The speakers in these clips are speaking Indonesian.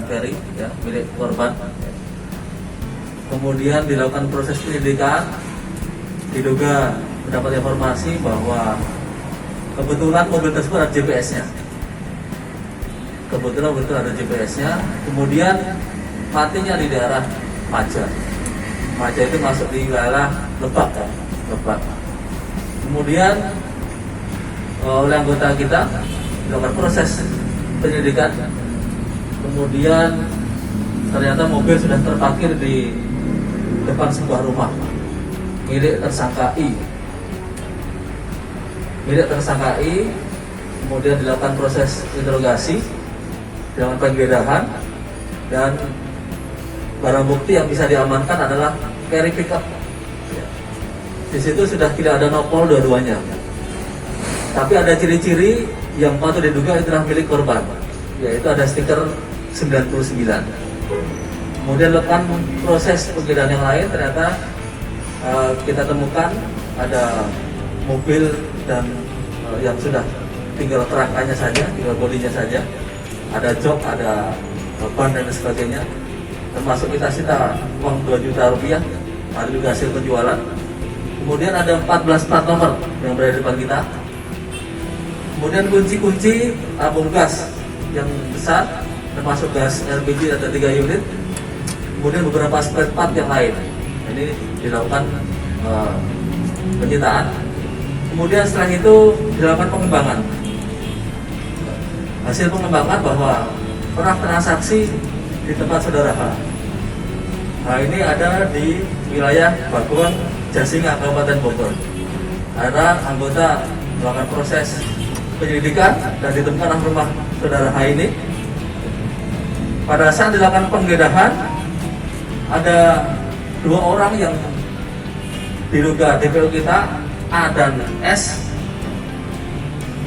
carry ya, milik korban. Kemudian dilakukan proses penyelidikan, diduga mendapat informasi bahwa kebetulan mobil tersebut ada GPS-nya. Kebetulan mobil itu ada GPS-nya. Kemudian matinya di daerah Maja. Maja itu masuk di wilayah Lebak kan, Lebak. Kemudian oleh anggota kita dilakukan proses penyelidikan. Kemudian ternyata mobil sudah terparkir di depan sebuah rumah milik tersangka I. Kemudian dilakukan proses interogasi, dilakukan penggeledahan, dan barang bukti yang bisa diamankan adalah carry pickup. Di situ sudah tidak ada nopol dua-duanya, tapi ada ciri-ciri yang patut diduga itu adalah milik korban, yaitu ada stiker 99. Kemudian lakukan proses penggeledahan yang lain, ternyata kita temukan ada mobil dan yang sudah tinggal kerangkanya saja, tinggal bodinya saja, ada jok, ada ban dan sebagainya. Termasuk kita sita uang 2 juta rupiah, ada juga hasil penjualan. Kemudian ada 14 plat nomor yang berada di depan kita. Kemudian kunci-kunci tabung gas yang besar, termasuk gas LPG ada 3 unit. Kemudian beberapa spare part yang lain. Ini dilakukan penyitaan. Kemudian setelah itu dilakukan pengembangan. Hasil pengembangan bahwa pernah transaksi di tempat saudara H. Nah, ini ada di wilayah Baguang, Jasinga, Kabupaten Bogor. Ada anggota melakukan proses penyelidikan dan ditemukan rumah saudara H ini. Pada saat dilakukan penggeledahan, ada 2 orang yang diduga DPO kita, A dan S.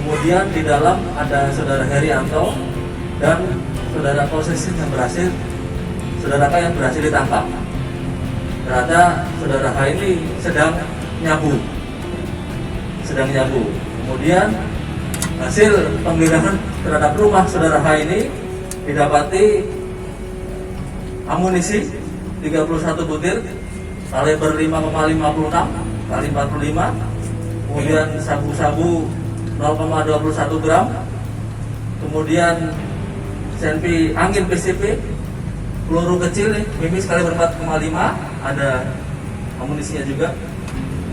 Kemudian di dalam ada saudara Herianto dan saudara Posisi yang berhasil, saudara K yang berhasil ditangkap. Ternyata saudara H ini sedang nyabu. Kemudian hasil penggeledahan terhadap rumah saudara H ini didapati amunisi 31 butir kaliber 5,56 kali 45, kemudian sabu-sabu 0,21 gram, kemudian senpi angin PCP, peluru kecil nih, mimis kaliber 4,5, ada amunisinya juga.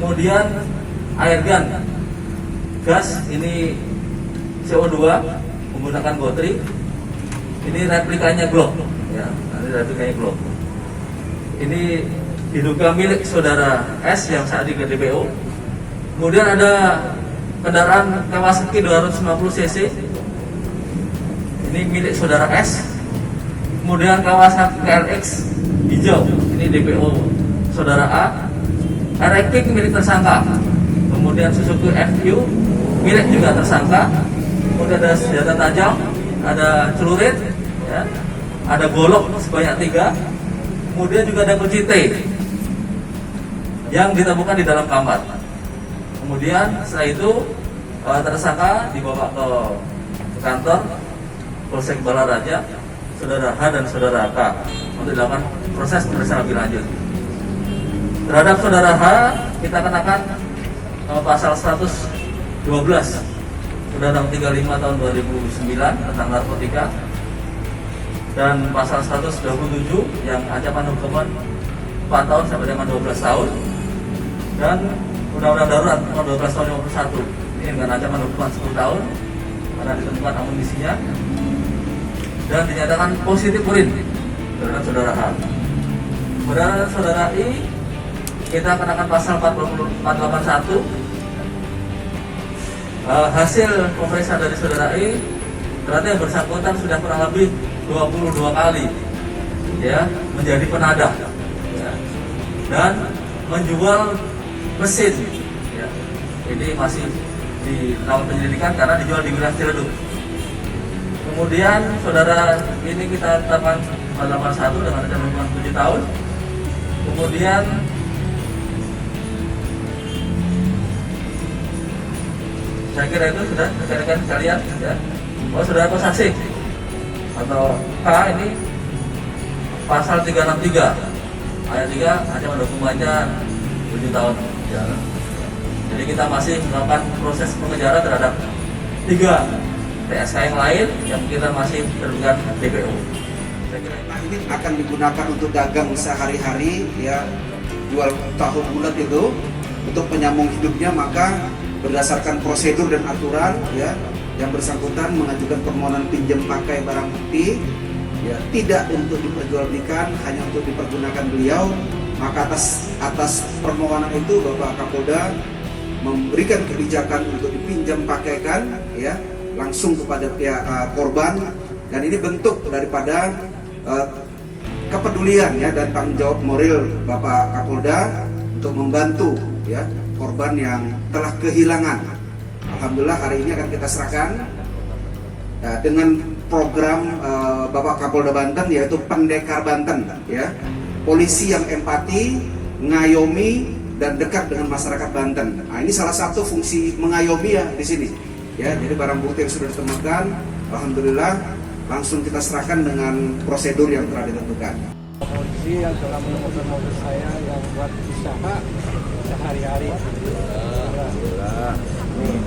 Kemudian air gun, gas ini CO2 menggunakan gotri. Ini replikanya Glock, ya, ini replikanya Glock. Ini diduga milik saudara S yang saat di DPO. Kemudian ada kendaraan Kawasaki 250 cc. Ini milik saudara S. Kemudian Kawasaki LX hijau, ini DPO saudara A. Erektik milik tersangka. Kemudian Suzuki FU milik juga tersangka. Kemudian ada senjata tajam, ada celurit, ya, ada golok sebanyak 3. Kemudian juga ada kunci T yang ditemukan di dalam kamar. Kemudian setelah itu tersangka dibawa ke kantor Polsek Balaraja, saudara H dan saudara K untuk dilakukan proses pemeriksaan lebih lanjut. Terhadap saudara H kita kenakan pasal 112 Undang-Undang 35 tahun 2009 tentang narkotika dan pasal 127 yang ancaman hukuman 4 tahun sampai dengan 12 tahun dan Undang-Undang Darurat nomor 12 tahun 51 ini dengan ancaman hukuman 10 tahun karena ditemukan amunisinya dan dinyatakan positif urin terhadap saudara H. Pada saudara I kita kenakan pasal 481. Hasil pemeriksaan dari saudara I ternyata yang bersangkutan sudah kurang lebih 22 kali ya menjadi penadah ya, dan menjual mesin ya. Ini masih dilakukan penyelidikan karena dijual di wilayah Ciledug. Kemudian saudara ini kita tetapkan 81 dengan ancaman hukuman 7 tahun. Kemudian saya kira itu sudah rekan-rekan sekalian ya. Oh, saudara saksi atau K ini pasal 363 ayat 3 ancaman hukumannya 7 tahun penjara. Jadi kita masih melakukan proses pengejaran terhadap 3 PSK yang lain yang kita masih dengan DPO. Nah, ini akan digunakan untuk dagang sehari-hari, ya, jual tahu bulat itu untuk penyambung hidupnya. Maka berdasarkan prosedur dan aturan, ya, yang bersangkutan mengajukan permohonan pinjam pakai barang bukti, ya, tidak untuk diperjualbelikan, hanya untuk dipergunakan beliau. Maka atas permohonan itu Bapak Kapolda memberikan kebijakan untuk dipinjam pakaikan, ya, langsung kepada pihak korban, dan ini bentuk daripada kepedulian, ya, dan tanggung jawab moral Bapak Kapolda untuk membantu, ya, korban yang telah kehilangan. Alhamdulillah hari ini akan kita serahkan, ya, dengan program Bapak Kapolda Banten, yaitu Pendekar Banten, ya, polisi yang empati, ngayomi, dan dekat dengan masyarakat Banten. Nah, ini salah satu fungsi mengayomi, ya, di sini, ya. Jadi barang bukti yang sudah ditemukan, alhamdulillah langsung kita serahkan dengan prosedur yang telah ditentukan. Polisi yang telah menemukan mobil saya yang buat usaha sehari-hari. Alhamdulillah. Nih,